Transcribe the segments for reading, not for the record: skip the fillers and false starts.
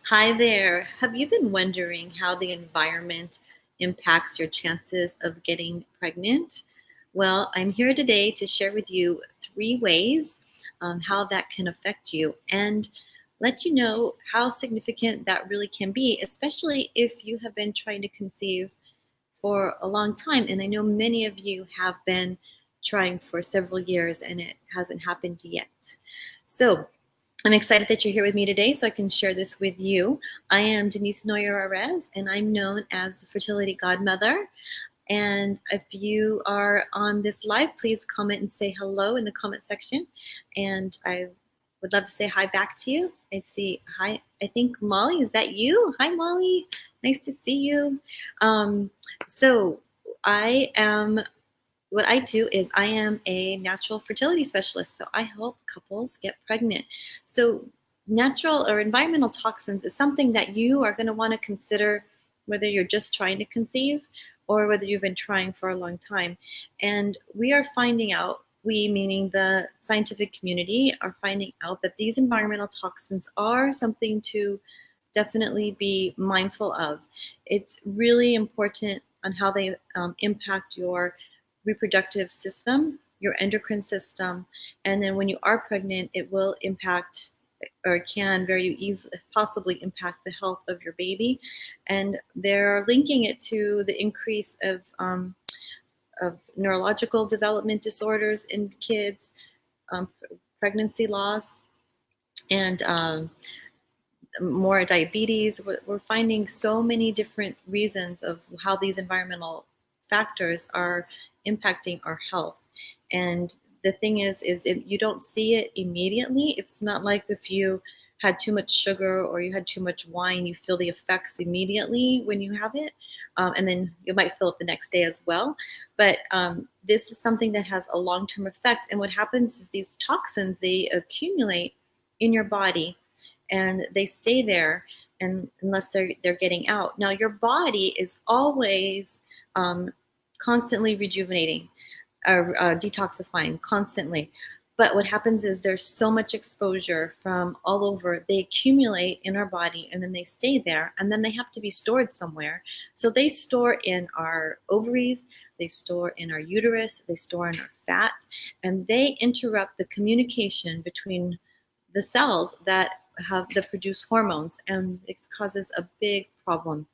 Hi there. Have you been wondering how the environment impacts your chances of getting pregnant? Well, I'm here today to share with you 3 ways how that can affect you and let you know how significant that really can be, especially if you have been trying to conceive for a long time. And I know many of you have been trying for several years and it hasn't happened yet. So, I'm excited that you're here with me today so I can share this with you. I am Denise Noyer-Erez, and I'm known as the Fertility Godmother. And if you are on this live, please comment and say hello in the comment section. And I would love to say hi back to you. I see hi. I think Molly, is that you? Hi, Molly. Nice to see you. So I am what I do is I am a natural fertility specialist. So I help couples get pregnant. So natural or environmental toxins is something that you are going to want to consider whether you're just trying to conceive or whether you've been trying for a long time. And we are finding out, we meaning the scientific community, are finding out that these environmental toxins are something to definitely be mindful of. It's really important on how they impact your reproductive system, your endocrine system, and then when you are pregnant, it will impact or can very easily possibly impact the health of your baby. And they're linking it to the increase of neurological development disorders in kids, pregnancy loss, and more diabetes. We're finding so many different reasons of how these environmental factors are impacting our health. And the thing is if you don't see it immediately, it's not like if you had too much sugar or you had too much wine, you feel the effects immediately when you have it. And then you might feel it the next day as well. But this is something that has a long-term effect. And what happens is these toxins, they accumulate in your body and they stay there and unless they're getting out. Now your body is always constantly rejuvenating or detoxifying constantly. But what happens is there's so much exposure from all over. They accumulate in our body and then they stay there and then they have to be stored somewhere. So they store in our ovaries, they store in our uterus, they store in our fat, and they interrupt the communication between the cells that produce hormones, and it causes a big problem.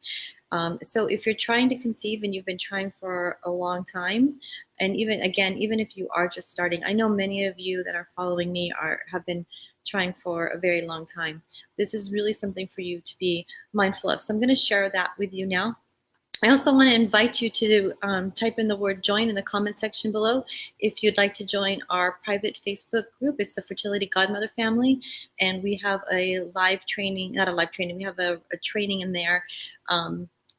So if you're trying to conceive and you've been trying for a long time, and even if you are just starting, I know many of you that are following me have been trying for a very long time. This is really something for you to be mindful of. So I'm going to share that with you now. I also want to invite you to type in the word join in the comment section below if you'd like to join our private Facebook group. It's the Fertility Godmother family, and we have a live training, not a live training, we have a training in there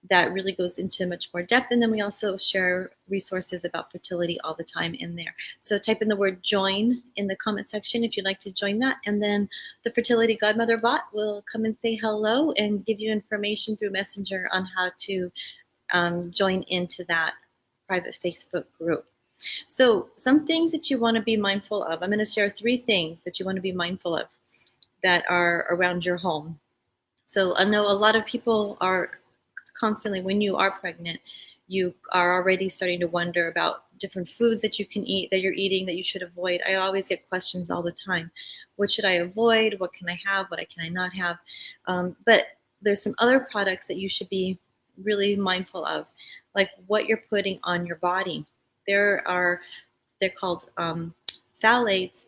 that really goes into much more depth, and then we also share resources about fertility all the time in there. So type in the word join in the comment section if you'd like to join that, and then the Fertility Godmother bot will come and say hello and give you information through Messenger on how to join into that private Facebook group. So some things that you want to be mindful of. I'm going to share 3 things that you want to be mindful of that are around your home. So I know a lot of people are constantly, when you are pregnant, you are already starting to wonder about different foods that you can eat, that you're eating, that you should avoid. I always get questions all the time. What should I avoid? What can I have? What can I not have? But there's some other products that you should be really mindful of, like what you're putting on your body. They're called phthalates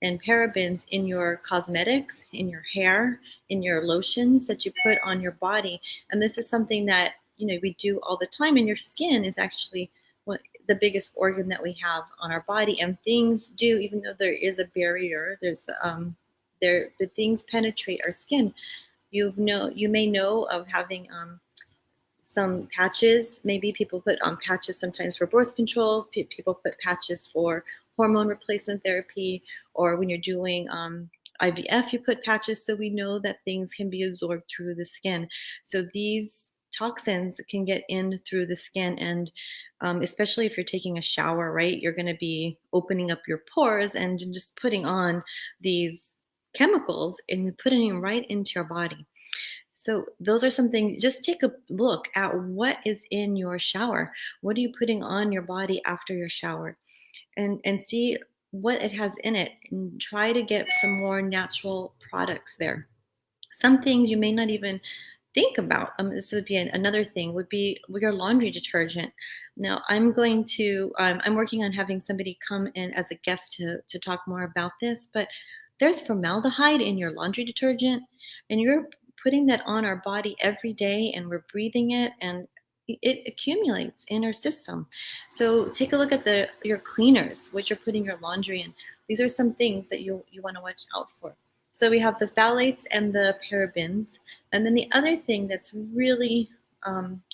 and parabens in your cosmetics, in your hair, in your lotions that you put on your body. And this is something that we do all the time. And your skin is actually the biggest organ that we have on our body. And things do, even though there is a barrier, the things penetrate our skin. You may know of having some patches. Maybe people put on patches sometimes for birth control. People put patches for hormone replacement therapy, or when you're doing IVF, you put patches. So we know that things can be absorbed through the skin. So these toxins can get in through the skin, and especially if you're taking a shower, right? You're going to be opening up your pores and just putting on these chemicals and putting them right into your body. So those are something, just take a look at what is in your shower. What are you putting on your body after your shower? And see what it has in it, and try to get some more natural products there. Some things you may not even think about. This would be another thing, would be your laundry detergent. Now, I'm working on having somebody come in as a guest to talk more about this, but there's formaldehyde in your laundry detergent, and you're putting that on our body every day, and we're breathing it, and it accumulates in our system. So take a look at your cleaners, what you're putting your laundry in. These are some things that you want to watch out for. So we have the phthalates and the parabens. And then the other thing that's really,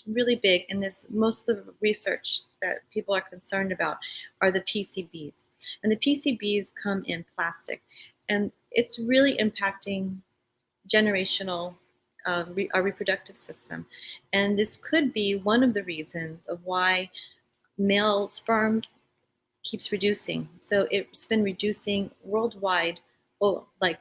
really big, and this most of the research that people are concerned about, are the PCBs. And the PCBs come in plastic. And it's really impacting generational, our reproductive system. And this could be one of the reasons of why male sperm keeps reducing. So it's been reducing worldwide, like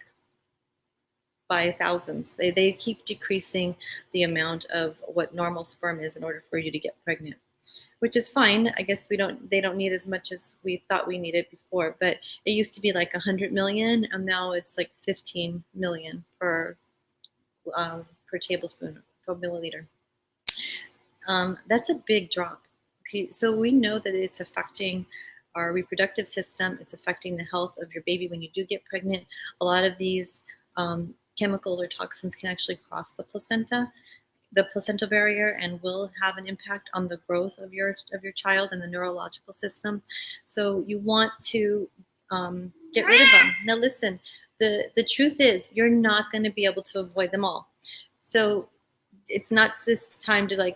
by thousands. They keep decreasing the amount of what normal sperm is in order for you to get pregnant, which is fine. I guess they don't need as much as we thought we needed before, but it used to be like 100 million, and now it's like 15 million per tablespoon per milliliter. That's a big drop. Okay, so we know that it's affecting our reproductive system. It's affecting the health of your baby when you do get pregnant. A lot of these chemicals or toxins can actually cross the placental barrier, and will have an impact on the growth of your child and the neurological system. So you want to get rid of them. Now listen, the truth is you're not going to be able to avoid them all. So it's not this time to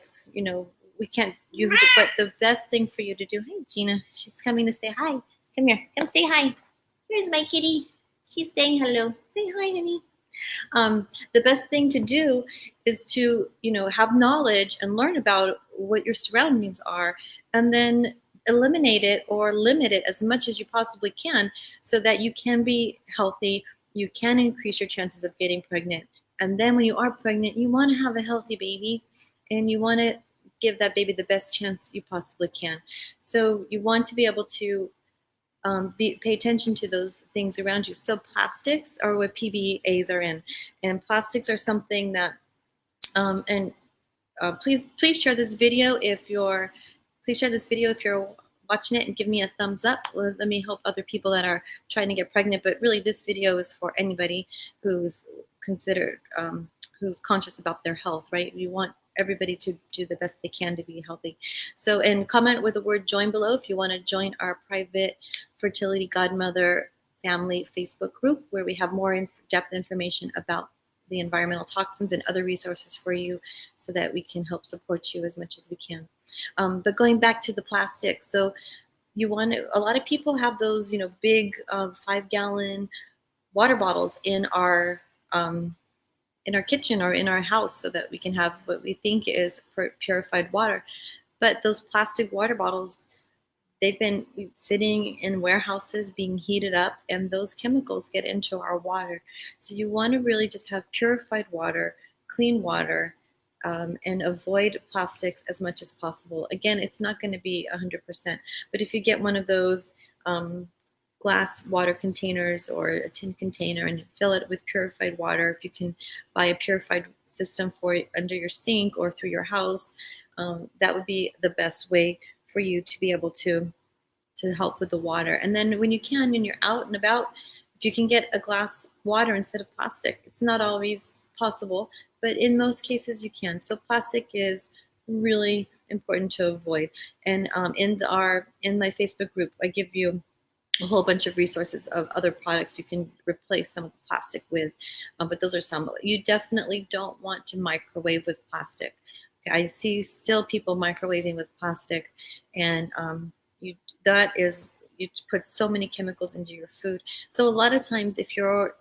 we can't but the best thing for you to do. Hey Gina, she's coming to say hi. Come here, come say hi. Here's my kitty. She's saying hello. Say hi, honey. The best thing to do is to, have knowledge and learn about what your surroundings are, and then eliminate it or limit it as much as you possibly can, so that you can be healthy, you can increase your chances of getting pregnant. And then when you are pregnant, you want to have a healthy baby, and you want to give that baby the best chance you possibly can. So you want to be able to pay attention to those things around you. So plastics are what PBAs are in, and plastics are something that, please share this video if you're watching it, and give me a thumbs up. Let me help other people that are trying to get pregnant. But really, this video is for anybody who's who's conscious about their health, right? You want everybody to do the best they can to be healthy. So, and comment with the word join below if you want to join our private Fertility Godmother family Facebook group, where we have more in-depth information about the environmental toxins and other resources for you, so that we can help support you as much as we can. But going back to the plastic, so a lot of people have those, big 5-gallon water bottles in our kitchen or in our house, so that we can have what we think is purified water. But those plastic water bottles, they've been sitting in warehouses being heated up, and those chemicals get into our water. So you want to really just have purified water, clean water, and avoid plastics as much as possible. Again, it's not going to be 100%, but if you get one of those glass water containers or a tin container and fill it with purified water, if you can buy a purified system for it under your sink or through your house, that would be the best way for you to be able to help with the water. And then when you're out and about, if you can get a glass water instead of plastic. It's not always possible, but in most cases you can. So plastic is really important to avoid. And in my Facebook group, I give you a whole bunch of resources of other products you can replace some of the plastic with, but those are some. You definitely don't want to microwave with plastic. Okay, I see still people microwaving with plastic, and you put so many chemicals into your food. So a lot of times if you're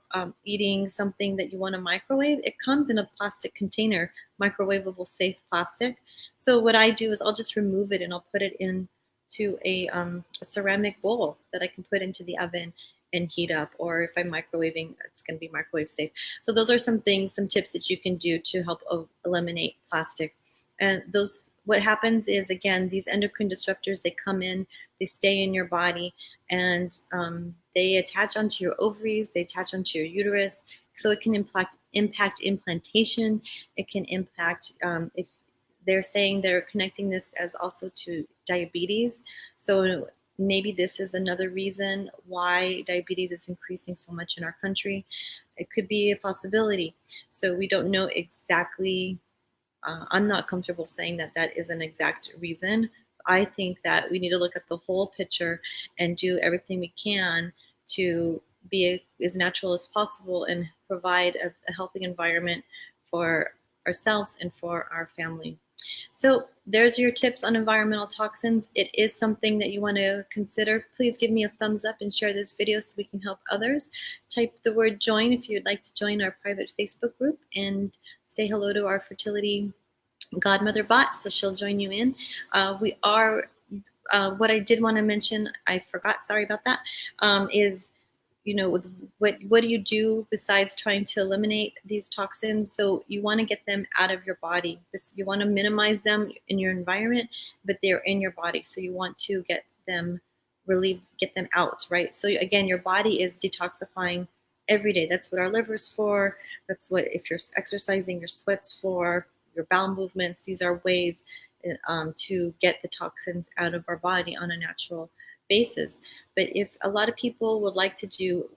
eating something that you want to microwave, it comes in a plastic container, microwavable safe plastic. So what I do is I'll just remove it, and I'll put it into a ceramic bowl that I can put into the oven, and heat up, or if I'm microwaving, it's going to be microwave safe. So those are some things, some tips that you can do to help eliminate plastic. And those, what happens is, again, these endocrine disruptors, they come in, they stay in your body, and they attach onto your ovaries, they attach onto your uterus. So it can impact implantation. It can impact, if they're saying they're connecting this as also to diabetes. So maybe this is another reason why diabetes is increasing so much in our country. It could be a possibility. So we don't know exactly. I'm not comfortable saying that that is an exact reason. I think that we need to look at the whole picture and do everything we can to be as natural as possible and provide a healthy environment for ourselves and for our family. So there's your tips on environmental toxins. It is something that you want to consider. Please give me a thumbs up and share this video so we can help others. Type the word join if you'd like to join our private Facebook group, and say hello to our Fertility Godmother bot, so she'll join you in. We are, what I did want to mention, I forgot, sorry about that, is, you know, what do you do besides trying to eliminate these toxins? So you want to get them out of your body. You want to minimize them in your environment, but they're in your body. So you want to get them get them out, right? So again, your body is detoxifying every day. That's what our liver's for. That's what, if you're exercising, your sweat's for, your bowel movements. These are ways to get the toxins out of our body on a natural basis. But if a lot of people would like to do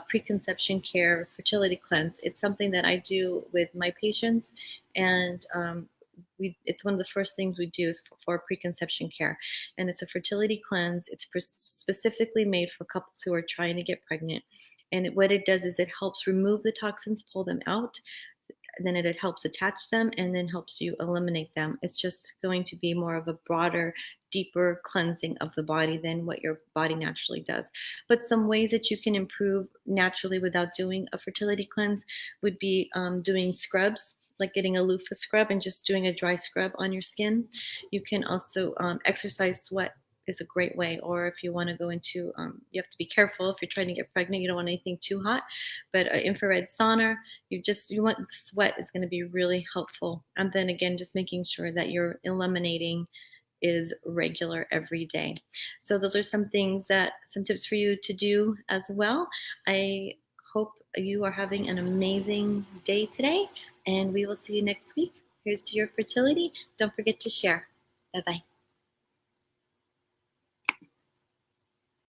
preconception care, fertility cleanse, it's something that I do with my patients, and it's one of the first things we do is for preconception care, and it's a fertility cleanse. It's specifically made for couples who are trying to get pregnant, and what it does is it helps remove the toxins, pull them out. Then it helps attach them, and then helps you eliminate them. It's just going to be more of a broader, deeper cleansing of the body than what your body naturally does. But some ways that you can improve naturally without doing a fertility cleanse would be doing scrubs, like getting a loofah scrub and just doing a dry scrub on your skin. You can also exercise. Sweat is a great way. Or if you want to go into, you have to be careful if you're trying to get pregnant, you don't want anything too hot, but infrared sauna, you want, the sweat is going to be really helpful. And then again, just making sure that you're eliminating is regular every day. So those are some things, some tips for you to do as well. I hope you are having an amazing day today, and we will see you next week. Here's to your fertility. Don't forget to share. Bye-bye.